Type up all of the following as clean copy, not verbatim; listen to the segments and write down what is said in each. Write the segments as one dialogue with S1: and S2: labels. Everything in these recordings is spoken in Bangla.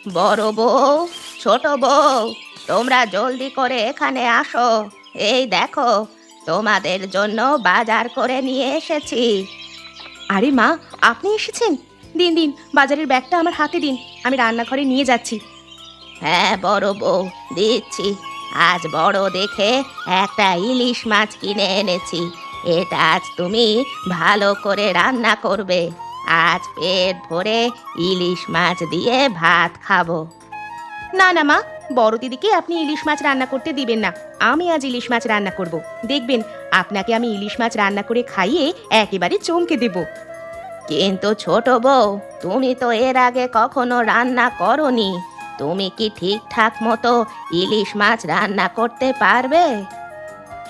S1: বড় বউ, ছোট বউ, তোমরা জলদি করে এখানে আসো। এই দেখো, তোমাদের জন্য বাজার করে নিয়ে এসেছি। আরে মা, আপনি এসেছেন? দিন দিন, বাজারের ব্যাগটা আমার হাতে দিন, আমি রান্নাঘরে নিয়ে যাচ্ছি। হ্যাঁ বড় বউ, দিচ্ছি। আজ বড় দেখে একটা ইলিশ মাছ কিনে এনেছি। এটা আজ তুমি ভালো করে রান্না করবে। আজ পেট ভরে ইলিশ মাছ দিয়ে ভাত খাবো। না না মা, বড় দিদিকে আপনি ইলিশ মাছ রান্না করতে দিবেন না। আমি আজ ইলিশ মাছ রান্না করব। দেখবেন, আপনাকে আমি ইলিশ মাছ রান্না করে খাইয়ে একেবারে চমকে দেব। কিন্তু ছোট বউ, তুমি তো এর আগে কখনো রান্না করনি। তুমি কি ঠিকঠাক মতো ইলিশ মাছ রান্না করতে পারবে?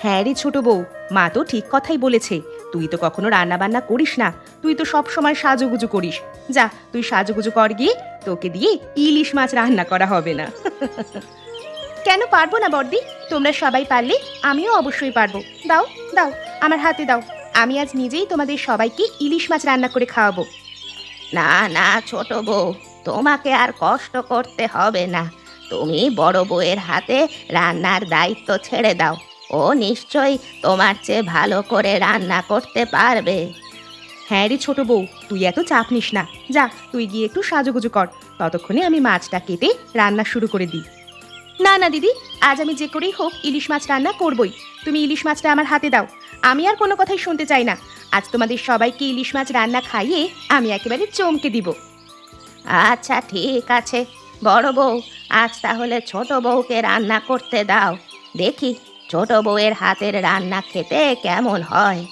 S1: হ্যাঁ রে ছোট বউ, মা তো ঠিক কথাই বলেছে। তুই তো কখনো রান্না বান্না করিস না, তুই তো সব সময় সাজুগুজু করিস। যা, তুই সাজুগুজু কর গিয়ে, তোকে দিয়ে ইলিশ মাছ রান্না করা হবে না। কেন পারবো না বড়দি? তোমরা সবাই পারলে আমিও অবশ্যই পারবো। দাও দাও, আমার হাতে দাও। আমি আজ নিজেই তোমাদের সবাইকে ইলিশ মাছ রান্না করে খাওয়াবো। না না ছোট বউ, তোমাকে আর কষ্ট করতে হবে না। তুমি বড় বউয়ের হাতে রান্নার দায়িত্ব ছেড়ে দাও। ও নিশ্চয়ই তোমার চেয়ে ভালো করে রান্না করতে পারবে। হ্যাঁ রে ছোট বউ, তুই এত চাপ নিস না। যা, তুই গিয়ে একটু সাজুগুজু কর। ততক্ষণে আমি মাছটা কেটে রান্না শুরু করে দিই। না না দিদি, আজ আমি যে করেই হোক ইলিশ মাছ রান্না করবই। তুমি ইলিশ মাছটা আমার হাতে দাও। আমি আর কোনো কথাই শুনতে চাই না। আজ তোমাদের সবাইকে ইলিশ মাছ রান্না খাইয়ে আমি একেবারে চমকে দিব। আচ্ছা ঠিক আছে বড় বউ, আজ তাহলে ছোট বউকে রান্না করতে দাও। দেখি ছোট বউয়ের হাতের রান্না খেতে কেমন হয়।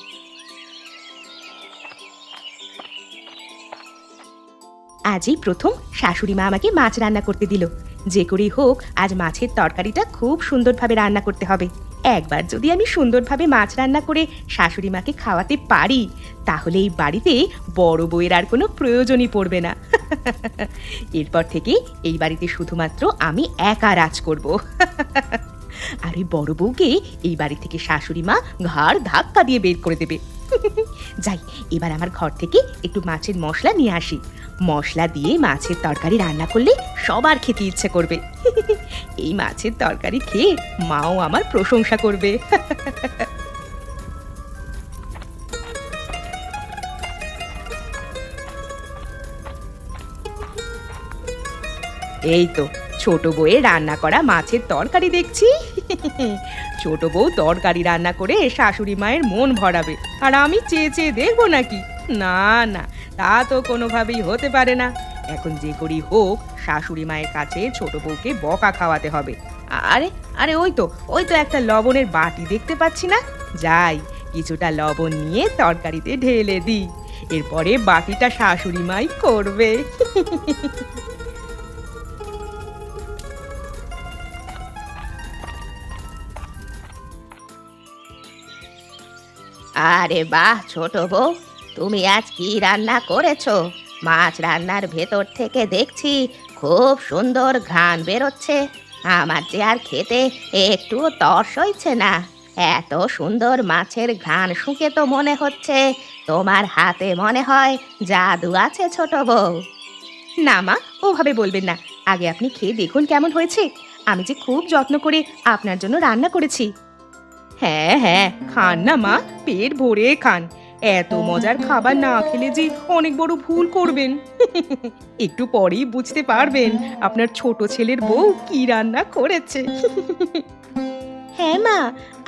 S1: আজই প্রথম শাশুড়ি মা আমাকে মাছ রান্না করতে দিল। যে করেই হোক আজ মাছের তরকারিটা খুব সুন্দরভাবে রান্না করতে হবে। একবার যদি আমি সুন্দরভাবে মাছ রান্না করে শাশুড়ি মাকে খাওয়াতে পারি, তাহলে এই বাড়িতে বড় বউয়ের আর কোনো প্রয়োজনই পড়বে না। এরপর থেকে এই বাড়িতে শুধুমাত্র আমি একা রাজ করব। আর ওই বড় বউকে এই বাড়ি থেকে শাশুড়ি মা ঘাড় ধাক্কা দিয়ে বের করে দেবে। যাই, এবার আমার ঘর থেকে একটু মাছের মশলা নিয়ে আসি। মশলা দিয়ে মাছের তরকারি রান্না করলে সবার খেতে ইচ্ছে করবে। এই মাছের তরকারি খেয়ে মাও আমার প্রশংসা করবে। এই তো ছোট বউয়ের রান্না করা মাছের তরকারি দেখছি। ছোট বউ তরকারি রান্না করে শাশুড়ি মায়ের মন ভরাবে, আর আমি চেয়ে চেয়ে দেখবো নাকি? না না, তা তো কোনোভাবেই হতে পারে না। এখন যে করি হোক শাশুড়ি মায়ের কাছে ছোট বউকে বকা খাওয়াতে হবে। আরে আরে, ওই তো একটা লবণের বাটি দেখতে পাচ্ছি না? যাই, কিছুটা লবণ নিয়ে তরকারিতে ঢেলে দিই। এরপরে বাকিটা শাশুড়ি মাই করবে। আরে বাহ ছোট বউ, তুমি আজ কি রান্না করেছো? মাছ রান্নার ভেতর থেকে দেখছি খুব সুন্দর ঘ্রাণ বেরোচ্ছে। আমার যে আর খেতে একটুও তর্স হইছে না। এত সুন্দর মাছের ঘ্রাণ শুঁকে তো মনে হচ্ছে তোমার হাতে মনে হয় জাদু আছে ছোট বউ। না মা, ওভাবে বলবেন না। আগে আপনি খেয়ে দেখুন কেমন হয়েছে। আমি যে খুব যত্ন করে আপনার জন্য রান্না করেছি। হ্যাঁ হ্যাঁ, খান না মা, পেট ভরে খান। এত মজার খাবার না খেলে যে অনেক বড় ভুল করবেন। একটু পরেই বুঝতে পারবেন আপনার ছোট ছেলের বউ কি রান্না করেছে। হ্যাঁ মা,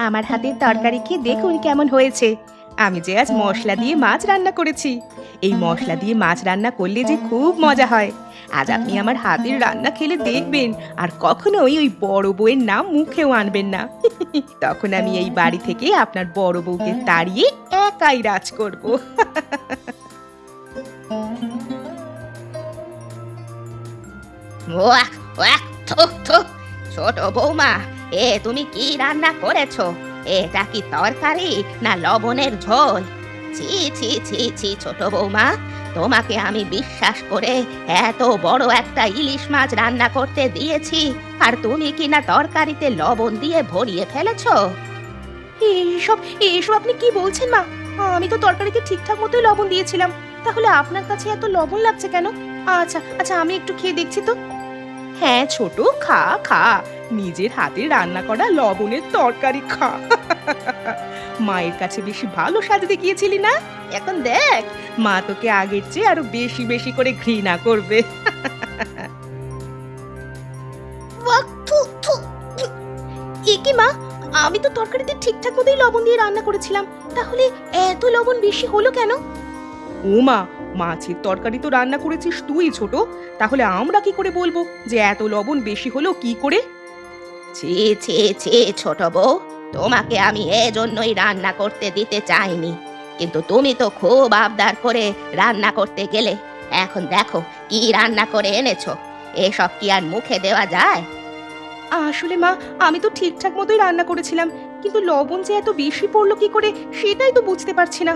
S1: আমার হাতের তরকারি খেয়ে দেখুন কেমন হয়েছে। আমি যে আজ মশলা দিয়ে মাছ রান্না করেছি। এই মশলা দিয়ে মাছ রান্না করলে যে খুব মজা হয়। আজ আপনি আমার হাতের রান্না খেলে দেখবেন, আর কখনোই ওই বড় বউয়ের নাম মুখেও আনবেন না। তখন আমি এই বাড়ি থেকে আপনার বড় বউকে তাড়িয়ে একাই রাজ করব। ওয়াক ওয়াক, থু থু। ছোট বৌমা, তুমি কি রান্না করেছো? এটা কি তরকারি না লবণের ঝোল? ছি ছি ছি ছি ছোট বৌমা, তোমাকে আমি বিশ্বাস করে এত বড় একটা ইলিশ মাছ রান্না করতে দিয়েছি, আর তুমি কি না তরকারিতে লবণ দিয়ে ভরিয়ে ফেলেছো? এইসব এইসব আপনি কি বলছেন মা? আমি তো তরকারিতে ঠিকঠাক মতোই লবণ দিয়েছিলাম। তাহলে আপনার কাছে এত লবণ লাগছে কেন? আচ্ছা আচ্ছা, আমি একটু খেয়ে দেখছি তো।
S2: হ্যাঁ ছোট, খা খা, নিজের হাতে রান্না করা লবণের তরকারি খা। মায়ের কাছে বেশি ভালো সাজতে গিয়েছিলি না, এখন দেখ মা তোকে আগের চেয়ে আরো বেশি বেশি করে ঘৃণা করবে।
S1: ওয়াক, থু, থু। এ কি মা, আমি তো তরকারিতে ঠিকঠাক মতোই লবণ দিয়ে রান্না করেছিলাম, তাহলে এত লবণ বেশি হলো কেন?
S2: ও মা, মাছের তরকারি তো রান্না করেছিস তুই ছোট, তাহলে আমরা কি করে বলবো যে এত লবণ বেশি হলো কি করে?
S1: ছি ছি ছি ছোট বউ, তোমাকে আমি এজন্যই রান্না করতে দিতে চাইনি, কিন্তু তুমি তো খুব আবদার করে রান্না করতে গেলে। এখন দেখো কি রান্না করে এনেছো, এসব কি আর মুখে দেওয়া যায়?
S2: আসলে মা, আমি তো ঠিকঠাক মতোই রান্না করেছিলাম, কিন্তু লবণ যে এত বেশি পড়লো কি করে সেটাই তো বুঝতে পারছি না।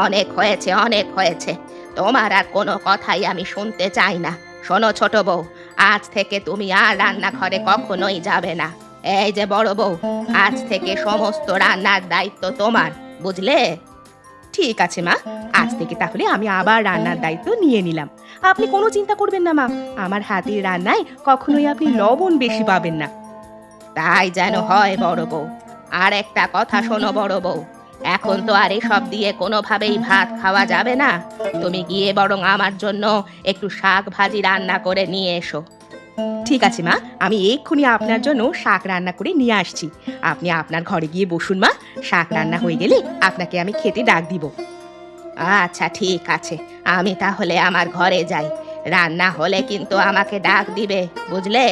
S1: অনেক হয়েছে, অনেক হয়েছে, তোমার আর কোনো কথাই আমি শুনতে চাই না। শোনো ছোট বউ, আজ থেকে তুমি আর রান্নাঘরে কখনোই যাবে না। এই যে বড় বউ, আজ থেকে সমস্ত রান্নার দায়িত্ব তোমার, বুঝলে?
S2: ঠিক আছে মা, আজ থেকে তাহলে আমি আবার রান্নার দায়িত্ব নিয়ে নিলাম। আপনি কোনো চিন্তা করবেন না মা, আমার হাতের রান্নায় কখনোই আপনি লবণ বেশি পাবেন না।
S1: তাই যেন হয় বড় বউ। আর একটা কথা শোনো বড় বউ, এখন তো আর এসব দিয়ে কোনোভাবেই ভাত খাওয়া যাবে না। তুমি গিয়ে বরং আমার জন্য একটু শাক ভাজি রান্না করে নিয়ে এসো।
S2: ঠিক আছে মা, আমি এক্ষুনি আপনার জন্য শাক রান্না করে নিয়ে আসছি। আপনি আপনার ঘরে গিয়ে বসুন মা, শাক রান্না হয়ে গেলে আপনাকে আমি খেতে ডাক দিব।
S1: আচ্ছা ঠিক আছে, আমি তাহলে আমার ঘরে যাই। রান্না হলে কিন্তু আমাকে ডাক দিবে, বুঝলে?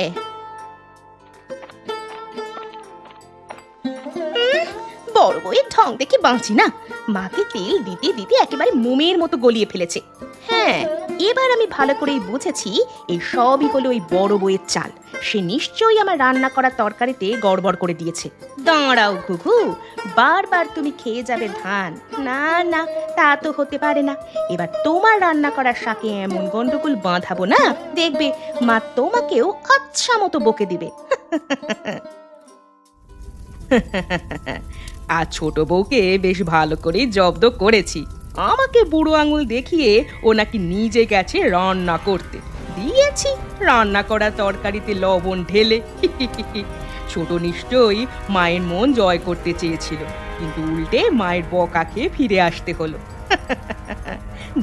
S2: বড় বউয়ের ঢং দেখে বাঁচি না, মাকে তেল দিতে দিতে একেবারে মোমের মতো গলিয়ে ফেলেছে। হ্যাঁ, এবার আমি ভালো করেই বুঝেছি এই সবই হলো ওই বড় বউয়ের চাল। সে নিশ্চয়ই আমার রান্না করা তরকারিতে গড়বড় করে দিয়েছে। দাঁড়াও ঘুঘু, বারবার তুমি খেয়ে যাবে ধান? না না, তা তো হতে পারে না। এবার তোমার রান্না করার শাকে এমন গন্ডগোল বাঁধাবো না, দেখবে মা তোমাকেও আচ্ছা মতো বকে দিবে। আর ছোট বউকে বেশ ভালো করেই জব্দ করেছি। আমাকে বুড়ো আঙুল দেখিয়ে ও নাকি নিজে গেছে রান্না করতে, দিয়েছি রান্না করা তরকারিতে লবণ ঢেলে। ছোট নিশ্চয়ই মায়ের মন জয় করতে চেয়েছিল, কিন্তু উল্টে মায়ের বকা খেয়ে ফিরে আসতে হলো।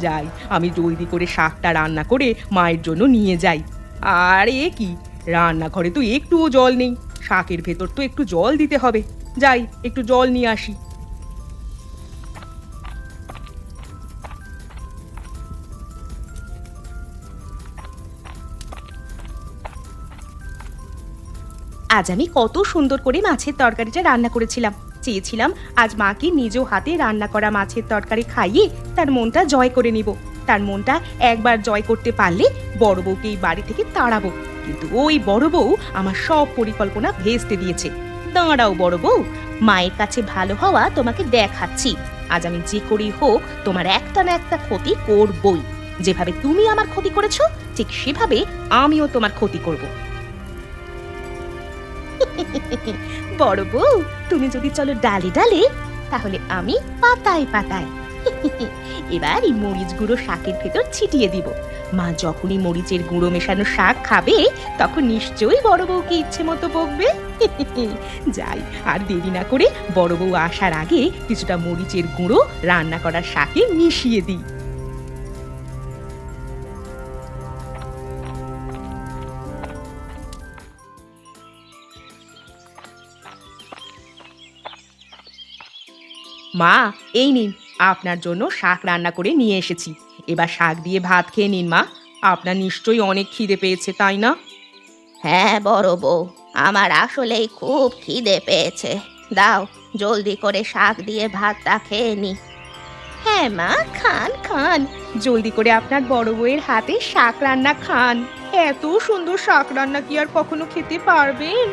S2: যাই, আমি জলদি করে শাকটা রান্না করে মায়ের জন্য নিয়ে যাই। আর এ কি, রান্নাঘরে তো একটুও জল নেই, শাকের ভেতর তো একটু জল দিতে হবে। যাই, একটু জল নিয়ে আসি। আজ আমি কত সুন্দর করে মাছের তরকারিটা রান্না করেছিলাম। চেয়েছিলাম আজ মাকে নিজ হাতে রান্না করা মাছের তরকারি খাইয়ে তার মনটা জয় করে নিব। তার মনটা একবার জয় করতে পারলে বড় বউকে এই বাড়ি থেকে তাড়াবো, কিন্তু ওই বড় বউ আমার সব পরিকল্পনা ভেস্তে দিয়েছে। দাঁড়াও বড় বউ, মায়ের কাছে ভালো হওয়া তোমাকে দেখাচ্ছি। আজ আমি যে করেই হোক তোমার একটা না একটা ক্ষতি করবই। যেভাবে তুমি আমার ক্ষতি করেছো, ঠিক সেভাবে আমিও তোমার ক্ষতি করব। বড় বউ, তুমি যদি চলো ডালে ডালে, তাহলে আমি পাতায় পাতায়। এবার এই মরিচ গুঁড়ো শাকের ভেতর ছিটিয়ে দিব। মা যখনই মরিচের গুঁড়ো মেশানো শাক খাবে, তখন নিশ্চয়ই বড় বউকে ইচ্ছে মতো বকবে। যাই, আর দেরি না করে বড় বউ আসার আগে কিছুটা মরিচের গুঁড়ো রান্না করার শাকে মিশিয়ে দিই। মা, এই নিন, আপনার জন্য শাক রান্না করে নিয়ে এসেছি। এবার শাক দিয়ে ভাত খেয়ে নিন মা, আপনার নিশ্চয়ই অনেক খিদে পেয়েছে, তাই না?
S1: হ্যাঁ বড় বউ, আমার আসলেই খুব খিদে পেয়েছে। দাও, জলদি করে শাক দিয়ে ভাতটা খেয়ে নি।
S2: হ্যাঁ মা, খান খান, জলদি করে আপনার বড় বউয়ের হাতে শাক রান্না খান। এত সুন্দর শাক রান্না কি আর কখনো খেতে পারবেন?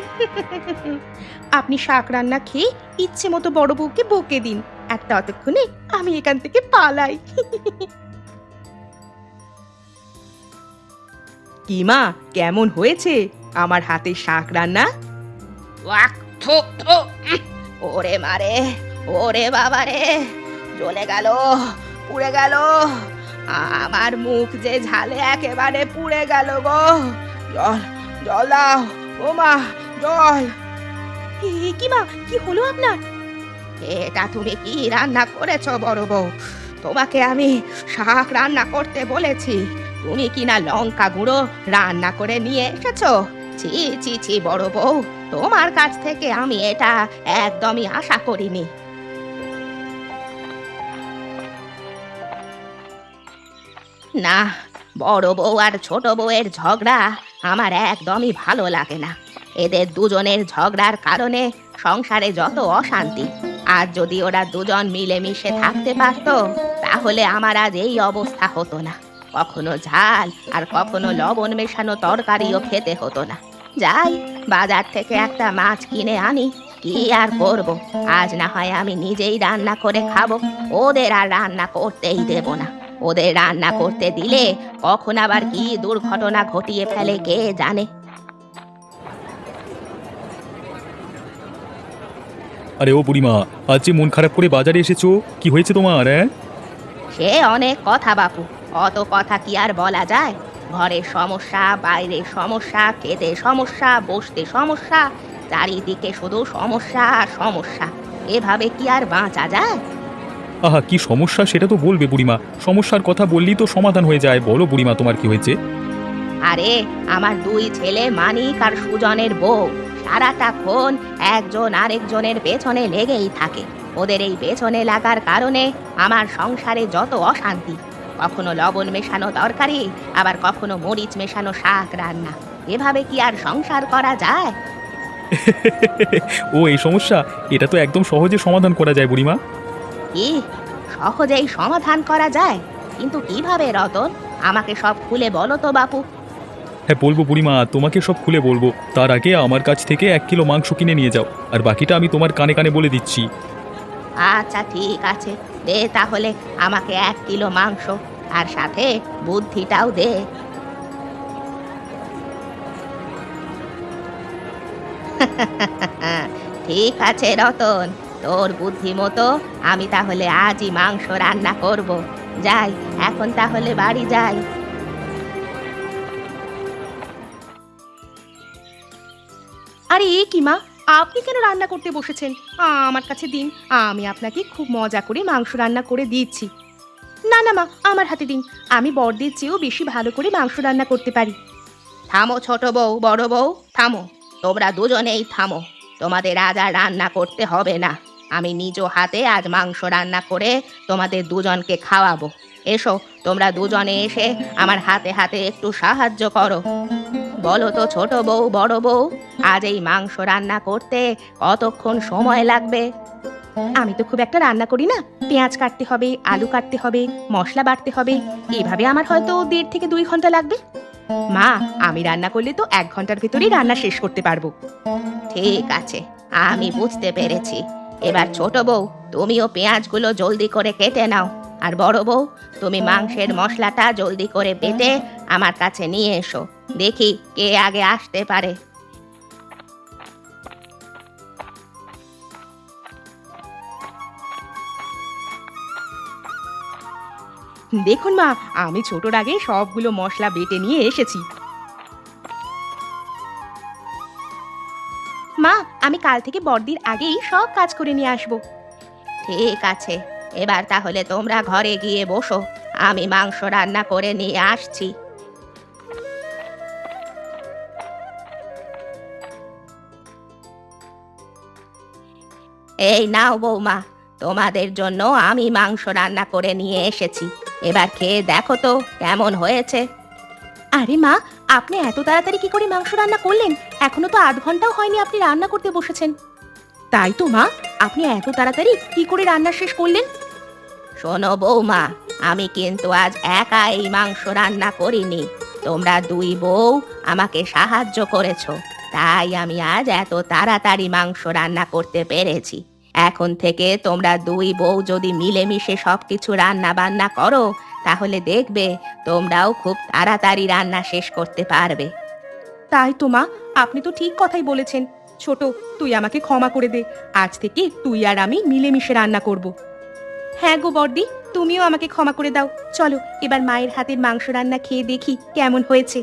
S2: আপনি শাক রান্না খেয়ে ইচ্ছে মতো বড় বউকে বকে দিন, আর ততক্ষণে আমি এখান থেকে পালাই। কি মা, কেমন হয়েছে আমার হাতে শাক রান্না?
S1: ওয়াক, থু, থু, ওরে মারে, ওরে বাবা রে, জ্বলে গেল, পুড়ে গেল। আমার মুখ যে ঝালে একেবারে পুড়ে গেল গো।
S2: জল জল দাও, ও মা, জল। কি মা, কি হলো আপনার?
S1: এটা তুমি কি রান্না করেছো বড় বউ? তোমাকে আমি শাক রান্না করতে বলেছি, তুমি কি না লঙ্কা গুঁড়ো রান্না করে নিয়ে এসেছো? ছি ছি ছি বড় বউ, তোমার কাছ থেকে আমি এটা একদমই আশা করিনি। না, বড় বউ আর ছোট বউয়ের ঝগড়া আমার একদমই ভালো লাগে না। এদের দুজনের ঝগড়ার কারণে সংসারে যত অশান্তি। আর যদি ওরা দুজন মিলেমিশে থাকতে পারতো তাহলে আমার আজ এই অবস্থা হতো না। কখনো ঝাল আর কখনো লবণ মেশানো তরকারিও খেতে হতো না। যাই, বাজার থেকে একটা মাছ কিনে আনি, কি আর করব। আজ না হয় আমি নিজেই রান্না করে খাবো, ওদের আর রান্না করতেই দেব না। ওদের রান্না করতে দিলে কখন আবার কি দুর্ঘটনা ঘটিয়ে ফেলে কে জানে।
S3: আরে ও বুড়িমা, আজ যে মন খারাপ করে বাজারে এসেছো, কি হয়েছে তোমার? হ্যাঁ,
S1: সে অনেক কথা বাপু, অত কথা কি আর বলা যায়? ঘরের সমস্যা, বাইরের সমস্যা, খেতে সমস্যা, বসতে সমস্যা, চারিদিকে শুধু সমস্যা আর সমস্যা। এভাবে কি আর বাঁচা যায়?
S3: আহা, কি সমস্যা সেটা তো বলবে বুড়িমা। সমস্যার কথা বললেই তো সমাধান হয়ে যায়। বলো বুড়িমা, তোমার কি হয়েছে?
S1: আরে, আমার দুই ছেলে মানিক আর সুজনের বউ সারাটাক্ষণ একজন আরেকজনের পেছনে লেগেই থাকে। ওদের এই পেছনে লাগার কারণে আমার সংসারে যত অশান্তি। কখনো লবণ মেশানো তরকারি, আবার কখনো মরিচ মেশানো শাক রান্না। এভাবে কি আর সংসার করা যায়?
S3: ও এই সমস্যা, এটা তো একদম সহজে সমাধান করা যায় বুড়িমা।
S1: কি সহজেই সমাধান করা যায়? কিন্তু কিভাবে রতন? আমাকে সব খুলে বলো তো বাপু।
S3: হ্যাঁ বলবো বুড়িমা, তোমাকে সব খুলে বলবো। তার আগে আমার কাছ থেকে 1 কিলো মাংস কিনে নিয়ে যাও, আর বাকিটা আমি তোমার কানে কানে বলে দিচ্ছি।
S1: আচ্ছা ঠিক আছে, দে তাহলে আমাকে 1 কিলো মাংস, আর সাথে বুদ্ধিটাও দে। ঠিক আছে রতন, তোর বুদ্ধি মতো আমি তাহলে আজই মাংস রান্না করব। যাই, এখন তাহলে বাড়ি যাই।
S2: আরে এ কি মা, আপনি কেন রান্না করতে বসেছেন? আমার কাছে দিন, আমি আপনাকে খুব মজা করে মাংস রান্না করে দিচ্ছি। না না মা, আমার হাতে দিন, আমি বড়দের চেয়েও বেশি ভালো করে মাংস রান্না করতে পারি।
S1: থামো ছোট বউ, বড় বউ, থামো। তোমরা দুজনেই থামো। তোমাদের আজ আর রান্না করতে হবে না। আমি নিজ হাতে আজ মাংস রান্না করে তোমাদের দুজনকে খাওয়াবো। এসো, তোমরা দুজনে এসে আমার হাতে হাতে একটু সাহায্য করো। বলো তো ছোট বউ, বড় বউ, আজ এই মাংস রান্না করতে কতক্ষণ সময় লাগবে?
S2: আমি তো খুব একটা রান্না করি না, পেঁয়াজ কাটতে হবে, আলু কাটতে হবে, মশলা বাটতে হবে, এভাবে আমার হয়তো 1.5 থেকে 2 ঘন্টা লাগবে। মা, আমি রান্না করলে তো 1 ঘন্টার ভেতরেই রান্না শেষ করতে পারবো।
S1: ঠিক আছে, আমি বুঝতে পেরেছি। এবার ছোট বউ, তুমিও পেঁয়াজগুলো জলদি করে কেটে নাও। আর বড় বউ, তুমি মাংসের মশলাটা জলদি করে বেটে আমার কাছে নিয়ে এসো। দেখি কে আগে আসতে পারে।
S2: দেখুন মা, আমি ছোটর আগে সবগুলো মশলা বেটে নিয়ে এসেছি। মা, আমি কাল থেকে বড়দিন আগেই সব কাজ করে নিয়ে আসবো।
S1: ঠিক আছে, এবার তাহলে তোমরা ঘরে গিয়ে বসো, আমি মাংস রান্না করে নিয়ে আসছি। এই নাও বৌমা, তোমাদের জন্য আমি মাংস রান্না করে নিয়ে এসেছি। এবার খেয়ে দেখো তো কেমন হয়েছে।
S2: আরে মা, আপনি এত তাড়াতাড়ি কি করে মাংস রান্না করলেন? এখনো তো 8 ঘন্টাও হয়নি আপনি রান্না করতে বসেছেন। তাই তো মা, আপনি এত তাড়াতাড়ি কি করে রান্না শেষ করলেন?
S1: শোনো বৌমা, আমি কিন্তু আজ একা এই মাংস রান্না করিনি। তোমরা দুই বউ আমাকে সাহায্য করেছো, তাই আমি আজ এত তাড়াতাড়ি মাংস রান্না করতে পেরেছি। এখন থেকে তোমরা দুই বউ যদি মিলেমিশে সবকিছু রান্না বান্না করো, তাহলে দেখবে তোমরাও খুব তাড়াতাড়ি রান্না শেষ করতে পারবে।
S2: তাই তো মা, আপনি তো ঠিক কথাই বলেছেন। ছোট, তুই আমাকে ক্ষমা করে দে। আজ থেকে তুই আর আমি মিলেমিশে রান্না করব। হ্যাঁ গো বড়দি, তুমিও আমাকে ক্ষমা করে দাও। চলো এবার মায়ের হাতের মাংস রান্না খেয়ে দেখি কেমন হয়েছে।